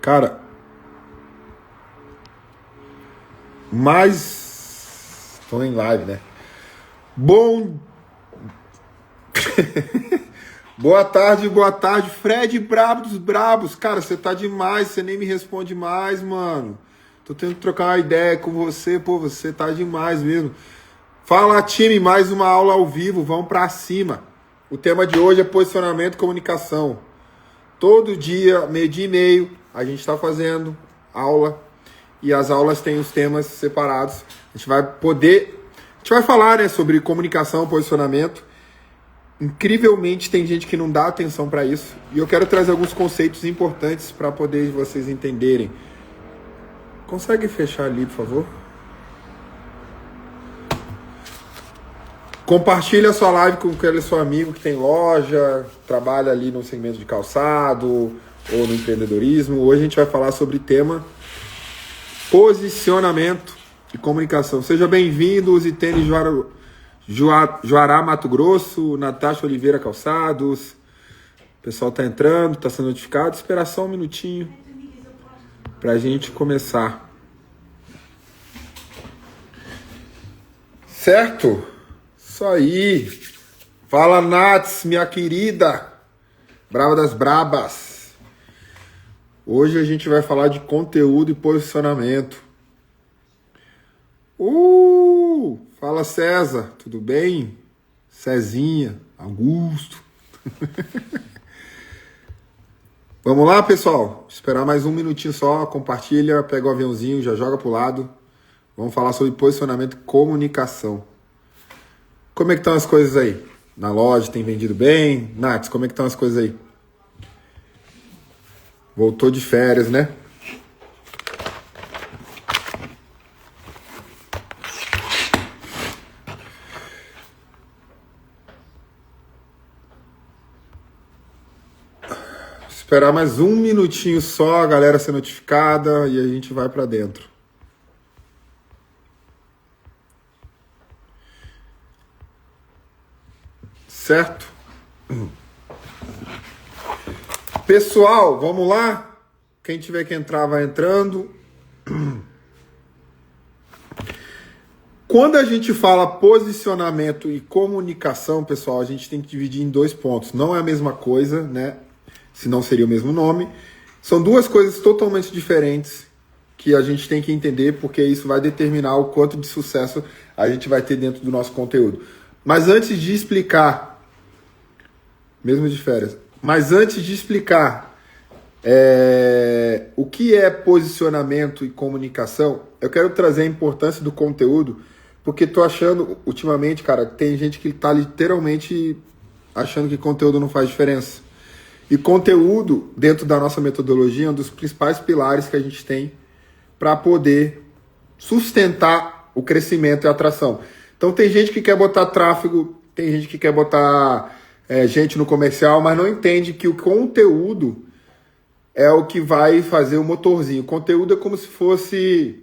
Cara, mas... Estou em live, né? Bom... boa tarde, Fred Brabo dos Brabos. Cara, você tá demais, você nem me responde mais, mano. Tô tentando trocar uma ideia com você, pô, você tá demais mesmo. Fala, time, mais uma aula ao vivo, vamos pra cima. O tema de hoje é posicionamento e comunicação. Todo dia, meio-dia e meio, a gente tá fazendo aula. E as aulas têm os temas separados. A gente vai falar, né, sobre comunicação, posicionamento. Incrivelmente tem gente que não dá atenção para isso. E eu quero trazer alguns conceitos importantes para poder vocês entenderem. Consegue fechar ali, por favor? Compartilha a sua live com aquele seu amigo que tem loja, trabalha ali no segmento de calçado ou no empreendedorismo. Hoje a gente vai falar sobre o tema posicionamento e comunicação. Seja bem-vindo, Zitene Juará, Mato Grosso, Natasha Oliveira Calçados. O pessoal tá entrando, tá sendo notificado. Espera só um minutinho pra gente começar. Certo? Isso aí. Fala, Nats, minha querida. Brava das Brabas. Hoje a gente vai falar de conteúdo e posicionamento. Fala, César, tudo bem? Cezinha, Augusto. Vamos lá, pessoal? Esperar mais um minutinho só. Compartilha, pega o aviãozinho, já joga pro lado. Vamos falar sobre posicionamento e comunicação. Como é que estão as coisas aí? Na loja, tem vendido bem? Nats, como é que estão as coisas aí? Voltou de férias, né? Esperar mais um minutinho só, a galera ser notificada e a gente vai pra dentro. Certo? Pessoal, vamos lá? Quem tiver que entrar, vai entrando. Quando a gente fala posicionamento e comunicação, pessoal, a gente tem que dividir em dois pontos. Não é a mesma coisa, né? Senão seria o mesmo nome. São duas coisas totalmente diferentes que a gente tem que entender, porque isso vai determinar o quanto de sucesso a gente vai ter dentro do nosso conteúdo. Mas antes de explicar, mesmo de férias, o que é posicionamento e comunicação, eu quero trazer a importância do conteúdo, porque tô achando, ultimamente, cara, tem gente que tá literalmente achando que conteúdo não faz diferença. E conteúdo, dentro da nossa metodologia, é um dos principais pilares que a gente tem para poder sustentar o crescimento e a atração. Então tem gente que quer botar tráfego, tem gente que quer botar gente no comercial, mas não entende que o conteúdo é o que vai fazer o motorzinho. O conteúdo é como se fosse...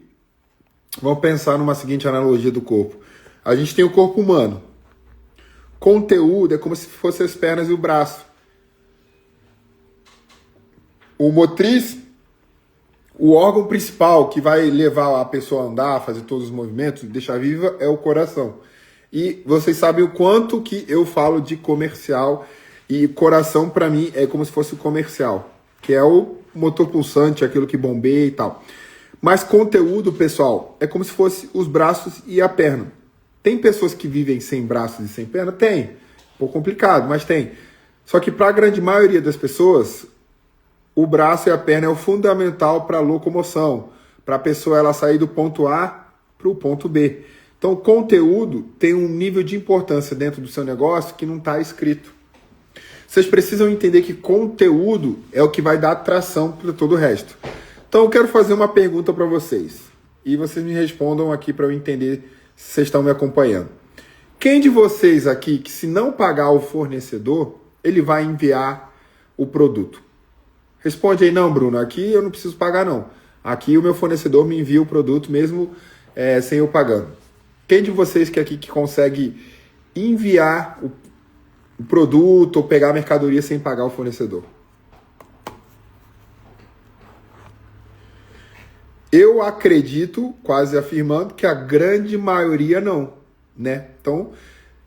Vamos pensar numa seguinte analogia do corpo. A gente tem o corpo humano. Conteúdo é como se fosse as pernas e o braço. O motriz, o órgão principal que vai levar a pessoa a andar, fazer todos os movimentos, deixar viva, é o coração. E vocês sabem o quanto que eu falo de comercial, e coração para mim é como se fosse o comercial, que é o motor pulsante, aquilo que bombeia e tal. Mas conteúdo, pessoal, é como se fosse os braços e a perna. Tem pessoas que vivem sem braços e sem perna? Tem. Um pouco complicado, mas tem. Só que para a grande maioria das pessoas, o braço e a perna é o fundamental para a locomoção, para a pessoa ela sair do ponto A para o ponto B. Então, o conteúdo tem um nível de importância dentro do seu negócio que não está escrito. Vocês precisam entender que conteúdo é o que vai dar atração para todo o resto. Então, eu quero fazer uma pergunta para vocês. E vocês me respondam aqui para eu entender se vocês estão me acompanhando. Quem de vocês aqui, que se não pagar o fornecedor, ele vai enviar o produto? Responde aí, não, Bruno, aqui eu não preciso pagar, não. Aqui o meu fornecedor me envia o produto mesmo sem eu pagando. Quem de vocês que aqui que consegue enviar o produto ou pegar a mercadoria sem pagar o fornecedor? Eu acredito, quase afirmando, que a grande maioria não, né? Então,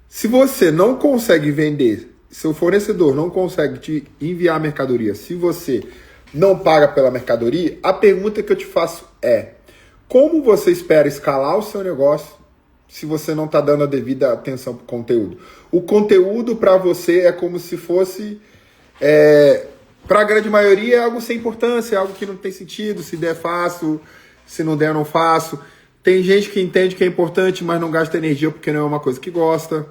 se você não consegue vender, seu fornecedor não consegue te enviar mercadoria, se você não paga pela mercadoria, a pergunta que eu te faço é: como você espera escalar o seu negócio se você não está dando a devida atenção para o conteúdo? O conteúdo para você é como se fosse... para a grande maioria é algo sem importância, é algo que não tem sentido. Se der, faço. Se não der, não faço. Tem gente que entende que é importante, mas não gasta energia porque não é uma coisa que gosta.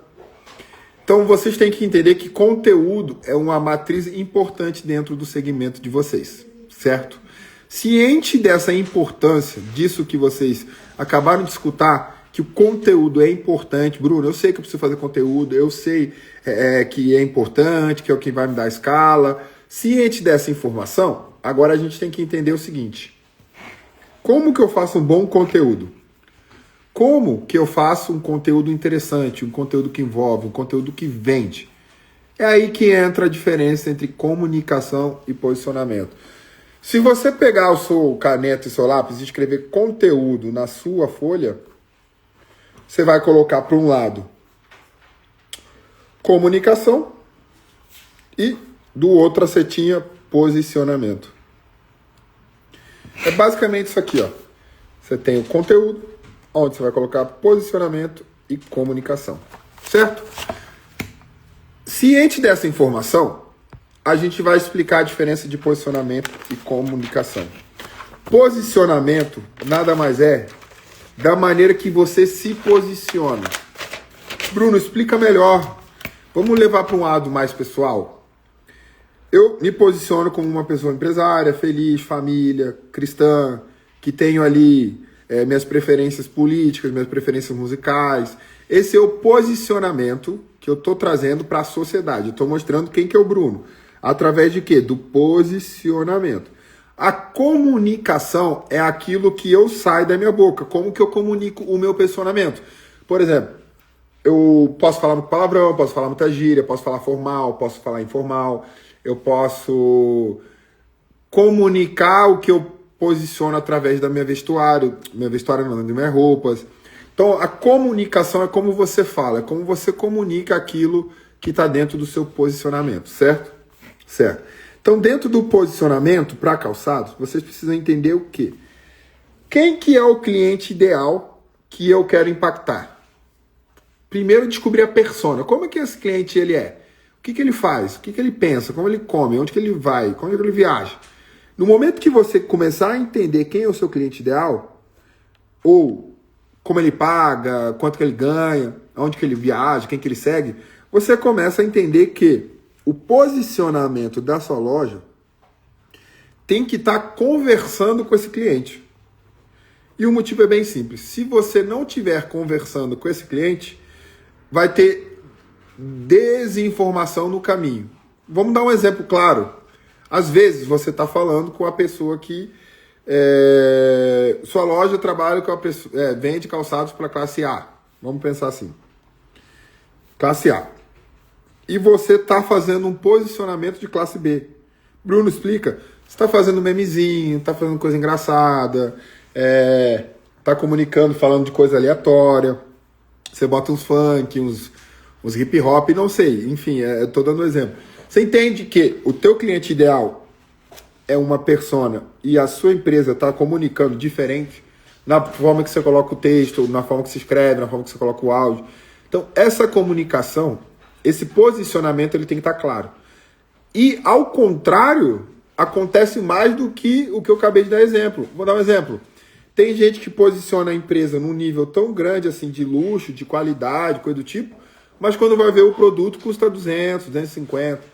Então vocês têm que entender que conteúdo é uma matriz importante dentro do segmento de vocês, certo? Ciente dessa importância, disso que vocês acabaram de escutar, que o conteúdo é importante. Bruno, eu sei que eu preciso fazer conteúdo, eu sei que é importante, que é o que vai me dar escala. Ciente dessa informação, agora a gente tem que entender o seguinte: como que eu faço um bom conteúdo? Como que eu faço um conteúdo interessante, um conteúdo que envolve, um conteúdo que vende? É aí que entra a diferença entre comunicação e posicionamento. Se você pegar o seu caneta e seu lápis e escrever conteúdo na sua folha, você vai colocar para um lado comunicação e do outro a setinha posicionamento. É basicamente isso aqui, ó. Você tem o conteúdo, onde você vai colocar posicionamento e comunicação, certo? Ciente dessa informação, a gente vai explicar a diferença de posicionamento e comunicação. Posicionamento nada mais é da maneira que você se posiciona. Bruno, explica melhor. Vamos levar para um lado mais pessoal. Eu me posiciono como uma pessoa empresária, feliz, família, cristã, que tenho ali minhas preferências políticas, minhas preferências musicais. Esse é o posicionamento que eu estou trazendo para a sociedade. Eu estou mostrando quem que é o Bruno. Através de quê? Do posicionamento. A comunicação é aquilo que eu sai da minha boca. Como que eu comunico o meu posicionamento? Por exemplo, eu posso falar muito palavrão, posso falar muita gíria, posso falar formal, posso falar informal. Eu posso comunicar o que eu posiciono através da minha vestuário não, das minhas roupas. Então, a comunicação é como você fala, é como você comunica aquilo que está dentro do seu posicionamento, certo? Certo. Então, dentro do posicionamento para calçados, vocês precisam entender o quê? Quem que é o cliente ideal que eu quero impactar? Primeiro, descobrir a persona. Como é que esse cliente ele é? O que ele faz? O que ele pensa? Como ele come? Onde que ele vai? Como ele viaja? No momento que você começar a entender quem é o seu cliente ideal, ou como ele paga, quanto que ele ganha, onde que ele viaja, quem que ele segue, você começa a entender que o posicionamento da sua loja tem que estar conversando com esse cliente. E o motivo é bem simples. Se você não estiver conversando com esse cliente, vai ter desinformação no caminho. Vamos dar um exemplo claro. Às vezes você está falando com a pessoa que sua loja trabalha com a pessoa, vende calçados para classe A. Vamos pensar assim. Classe A. E você está fazendo um posicionamento de classe B. Bruno, explica. Você está fazendo memezinho, está fazendo coisa engraçada, está comunicando, falando de coisa aleatória. Você bota uns funk, uns hip hop, não sei. Enfim, eu estou dando um exemplo. Você entende que o teu cliente ideal é uma persona e a sua empresa está comunicando diferente na forma que você coloca o texto, na forma que se escreve, na forma que você coloca o áudio. Então, essa comunicação, esse posicionamento, ele tem que estar claro. E, ao contrário, acontece mais do que o que eu acabei de dar exemplo. Vou dar um exemplo. Tem gente que posiciona a empresa num nível tão grande assim de luxo, de qualidade, coisa do tipo, mas quando vai ver o produto custa 200, 250.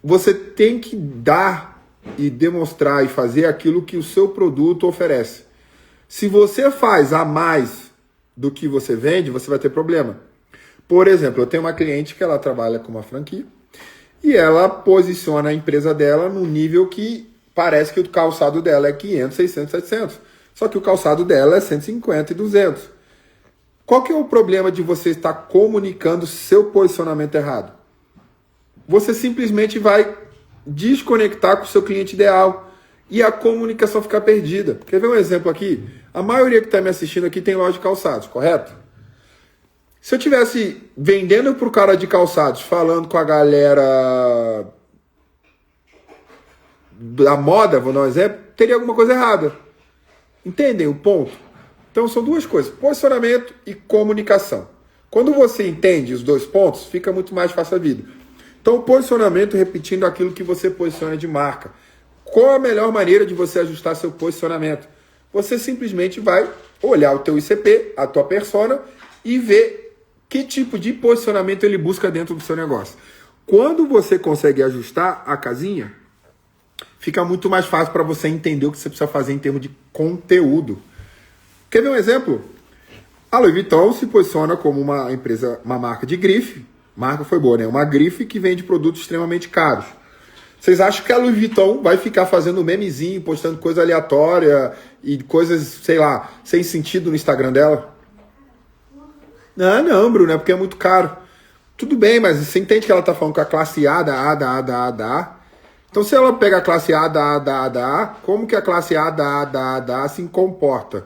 Você tem que dar e demonstrar e fazer aquilo que o seu produto oferece. Se você faz a mais do que você vende, você vai ter problema. Por exemplo, eu tenho uma cliente que ela trabalha com uma franquia e ela posiciona a empresa dela num nível que parece que o calçado dela é 500, 600, 700. Só que o calçado dela é 150 e 200. Qual que é o problema de você estar comunicando seu posicionamento errado? Você simplesmente vai desconectar com o seu cliente ideal. e a comunicação ficar perdida. Quer ver um exemplo aqui? A maioria que está me assistindo aqui tem loja de calçados, correto? Se eu tivesse vendendo para o cara de calçados, falando com a galera da moda, vou dar um exemplo, teria alguma coisa errada. Entendem o ponto? Então são duas coisas, posicionamento e comunicação. Quando você entende os dois pontos, fica muito mais fácil a vida. Então o posicionamento, repetindo aquilo que você posiciona de marca. Qual a melhor maneira de você ajustar seu posicionamento? Você simplesmente vai olhar o teu ICP, a tua persona, e ver que tipo de posicionamento ele busca dentro do seu negócio. Quando você consegue ajustar a casinha, fica muito mais fácil para você entender o que você precisa fazer em termos de conteúdo. Quer ver um exemplo? A Louis Vuitton se posiciona como uma empresa, uma marca de grife. Marca foi boa, né? Uma grife que vende produtos extremamente caros. Vocês acham que a Louis Vuitton vai ficar fazendo memezinho, postando coisa aleatória e coisas, sei lá, sem sentido no Instagram dela? Não, Bruno, é porque é muito caro. Tudo bem, mas você entende que ela está falando com a classe A da A, da A, da A, da A? Então, se ela pega a classe A, da A, da A, da A, como que a classe A, da A, da A, da A se comporta?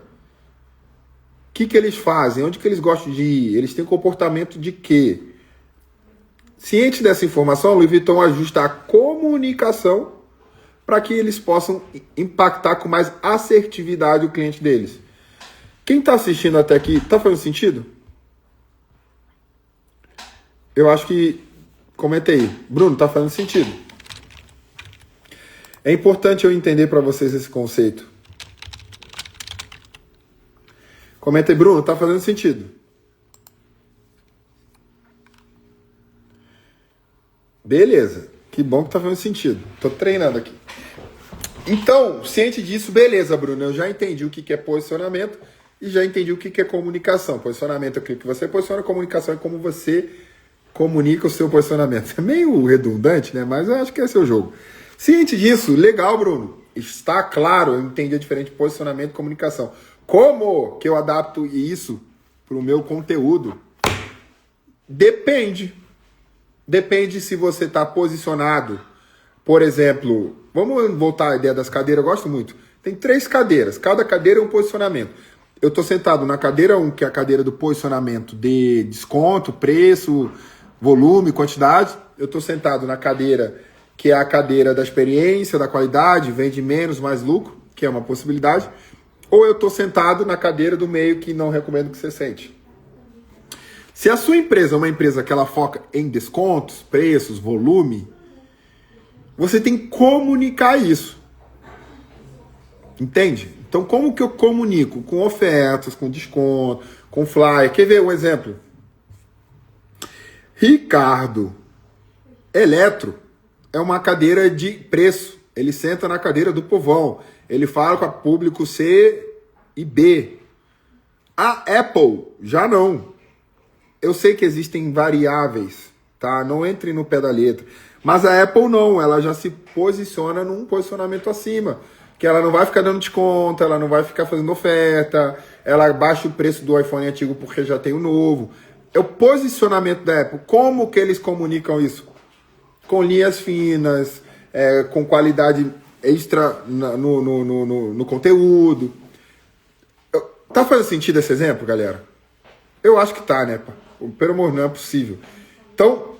O que eles fazem? Onde que eles gostam de ir? Eles têm comportamento de quê? Ciente dessa informação, a Louis Vuitton ajusta a comunicação para que eles possam impactar com mais assertividade o cliente deles. Quem está assistindo até aqui, está fazendo sentido? Eu acho que... Comenta aí. Bruno, está fazendo sentido. É importante eu entender para vocês esse conceito. Comenta aí, Bruno, está fazendo sentido. Beleza, que bom que tá fazendo sentido. Tô treinando aqui. Então, ciente disso, beleza, Bruno. Eu já entendi o que é posicionamento e já entendi o que é comunicação. Posicionamento é aquilo que você posiciona, comunicação é como você comunica o seu posicionamento. É meio redundante, né? Mas eu acho que esse é o jogo. Ciente disso, legal, Bruno. Está claro, eu entendi a diferença de posicionamento e comunicação. Como que eu adapto isso para o meu conteúdo? Depende. Depende se você está posicionado. Por exemplo, vamos voltar à ideia das cadeiras, eu gosto muito. Tem 3 cadeiras, cada cadeira é um posicionamento. Eu estou sentado na cadeira 1, que é a cadeira do posicionamento de desconto, preço, volume, quantidade. Eu estou sentado na cadeira que é a cadeira da experiência, da qualidade, vende menos, mais lucro, que é uma possibilidade. Ou eu estou sentado na cadeira do meio, que não recomendo que você sente. Se a sua empresa é uma empresa que ela foca em descontos, preços, volume, você tem que comunicar isso. Entende? Então, como que eu comunico? Com ofertas, com desconto, com flyer. Quer ver um exemplo? Ricardo Eletro é uma cadeira de preço. Ele senta na cadeira do povão. Ele fala com a público C e B. A Apple já não. Eu sei que existem variáveis, tá? Não entre no pé da letra. Mas a Apple não, ela já se posiciona num posicionamento acima. Que ela não vai ficar dando desconto, ela não vai ficar fazendo oferta, ela baixa o preço do iPhone antigo porque já tem o novo. É o posicionamento da Apple. Como que eles comunicam isso? Com linhas finas, com qualidade extra no conteúdo. Tá fazendo sentido esse exemplo, galera? Eu acho que tá, né? Pelo amor, não é possível. Então,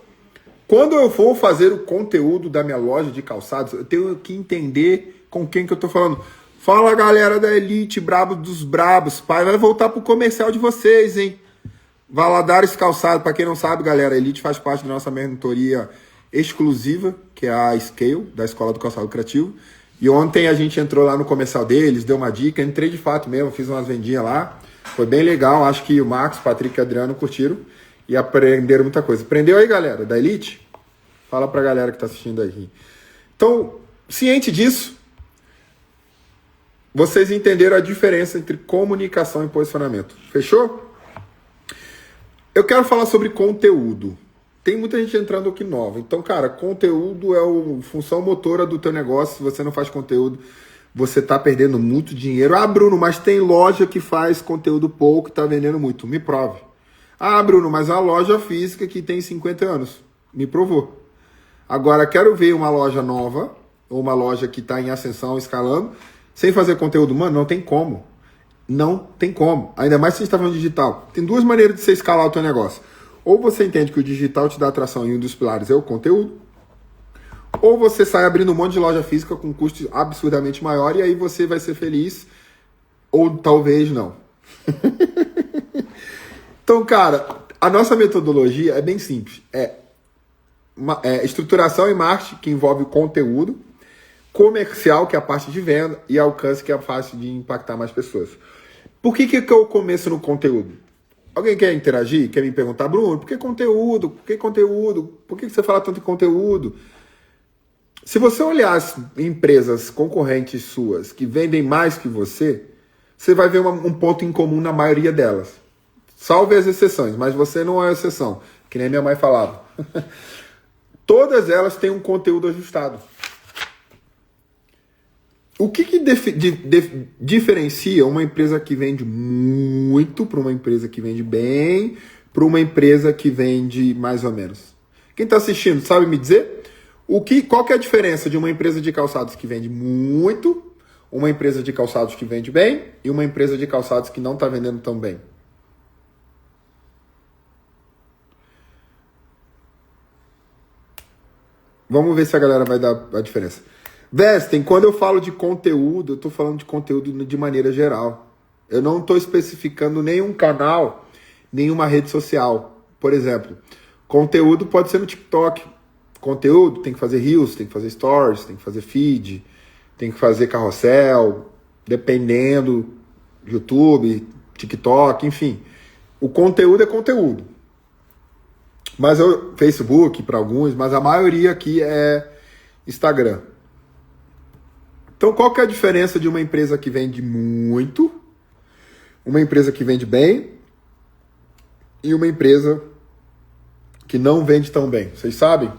quando eu for fazer o conteúdo da minha loja de calçados, eu tenho que entender com quem que eu tô falando. Fala, galera da Elite, brabo dos brabos. Pai, vai voltar pro comercial de vocês, hein? Valadares Calçado, para quem não sabe, galera, a Elite faz parte da nossa mentoria exclusiva, que é a Scale, da Escola do Calçado Criativo. E ontem a gente entrou lá no comercial deles, deu uma dica, entrei de fato mesmo, fiz umas vendinhas lá. Foi bem legal, acho que o Marcos, Patrick e Adriano curtiram e aprenderam muita coisa. Aprendeu aí, galera, da Elite? Fala pra galera que tá assistindo aí. Então, ciente disso, vocês entenderam a diferença entre comunicação e posicionamento. Fechou? Eu quero falar sobre conteúdo. Tem muita gente entrando aqui nova. Então, cara, conteúdo é a função motora do teu negócio. Se você não faz conteúdo, você tá perdendo muito dinheiro. Ah, Bruno, mas tem loja que faz conteúdo pouco e tá vendendo muito. Me prove. Ah, Bruno, mas a loja física que tem 50 anos. Me provou. Agora, quero ver uma loja nova, ou uma loja que está em ascensão, escalando, sem fazer conteúdo? Mano, não tem como. Não tem como. Ainda mais se você está falando digital. Tem duas maneiras de você escalar o teu negócio. Ou você entende que o digital te dá atração e um dos pilares é o conteúdo, ou você sai abrindo um monte de loja física com um custo absurdamente maior e aí você vai ser feliz, ou talvez não. Então, cara, a nossa metodologia é bem simples. É estruturação e marketing, que envolve o conteúdo, comercial, que é a parte de venda, e alcance, que é a parte de impactar mais pessoas. Por que eu começo no conteúdo? Alguém quer interagir? Quer me perguntar, Bruno, por que conteúdo? Por que conteúdo? Por que você fala tanto em conteúdo? Se você olhar as empresas concorrentes suas que vendem mais que você vai ver um ponto em comum na maioria delas. Salve as exceções, mas você não é a exceção, que nem minha mãe falava. Todas elas têm um conteúdo ajustado. O que diferencia uma empresa que vende muito para uma empresa que vende bem, para uma empresa que vende mais ou menos? Quem está assistindo sabe me dizer? Qual que é a diferença de uma empresa de calçados que vende muito, uma empresa de calçados que vende bem e uma empresa de calçados que não está vendendo tão bem? Vamos ver se a galera vai dar a diferença. Vestem, quando eu falo de conteúdo, eu estou falando de conteúdo de maneira geral. Eu não estou especificando nenhum canal, nenhuma rede social. Por exemplo, conteúdo pode ser no TikTok. Conteúdo tem que fazer Reels, tem que fazer Stories, tem que fazer Feed, tem que fazer carrossel, dependendo, YouTube, TikTok, enfim. O conteúdo é conteúdo. Mas Facebook para alguns, mas a maioria aqui é Instagram. Então, qual que é a diferença de uma empresa que vende muito, uma empresa que vende bem e uma empresa que não vende tão bem? Vocês sabem?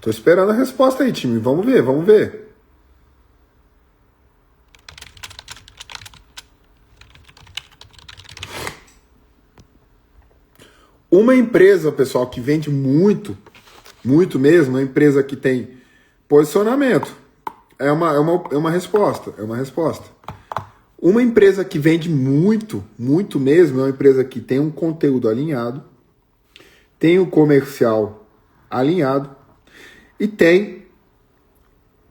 Tô esperando a resposta aí, time. Vamos ver, vamos ver. Uma empresa, pessoal, que vende muito, muito mesmo, uma empresa que tem posicionamento, é uma resposta, é uma resposta. Uma empresa que vende muito, muito mesmo, é uma empresa que tem um conteúdo alinhado, tem o comercial alinhado e tem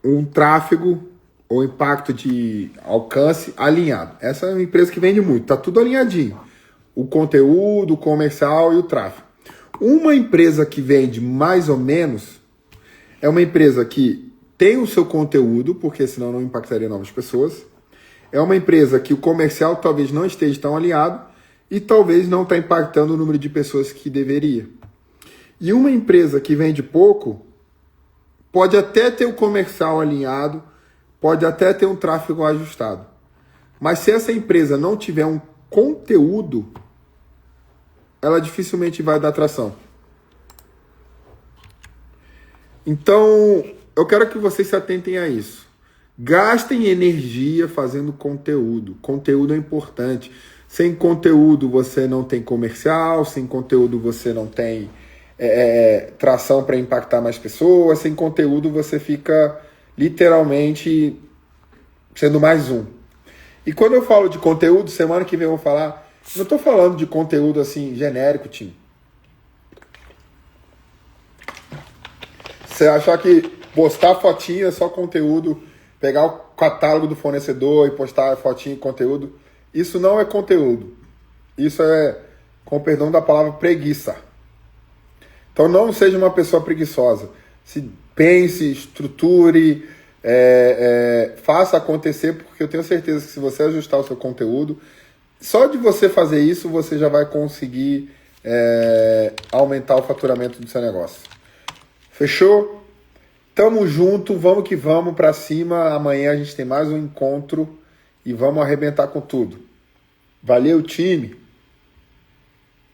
um tráfego ou impacto de alcance alinhado. Essa é uma empresa que vende muito, tá tudo alinhadinho. O conteúdo, o comercial e o tráfego. Uma empresa que vende mais ou menos é uma empresa que tem o seu conteúdo, porque senão não impactaria novas pessoas. É uma empresa que o comercial talvez não esteja tão alinhado e talvez não está impactando o número de pessoas que deveria. E uma empresa que vende pouco pode até ter o comercial alinhado, pode até ter um tráfego ajustado. Mas se essa empresa não tiver um conteúdo, ela dificilmente vai dar atração. Então, eu quero que vocês se atentem a isso. Gastem energia fazendo conteúdo. Conteúdo é importante. Sem conteúdo você não tem comercial, sem conteúdo você não tem tração para impactar mais pessoas, sem conteúdo você fica literalmente sendo mais um. E quando eu falo de conteúdo, semana que vem eu vou falar. Não estou falando de conteúdo assim genérico, time. Você achar que postar fotinha é só conteúdo, pegar o catálogo do fornecedor e postar fotinha e conteúdo, isso não é conteúdo. Isso é, com perdão da palavra, preguiça. Então não seja uma pessoa preguiçosa. Se pense, estruture, faça acontecer, porque eu tenho certeza que se você ajustar o seu conteúdo, só de você fazer isso, você já vai conseguir aumentar o faturamento do seu negócio. Fechou? Tamo junto, vamos que vamos pra cima. Amanhã a gente tem mais um encontro e vamos arrebentar com tudo. Valeu, time!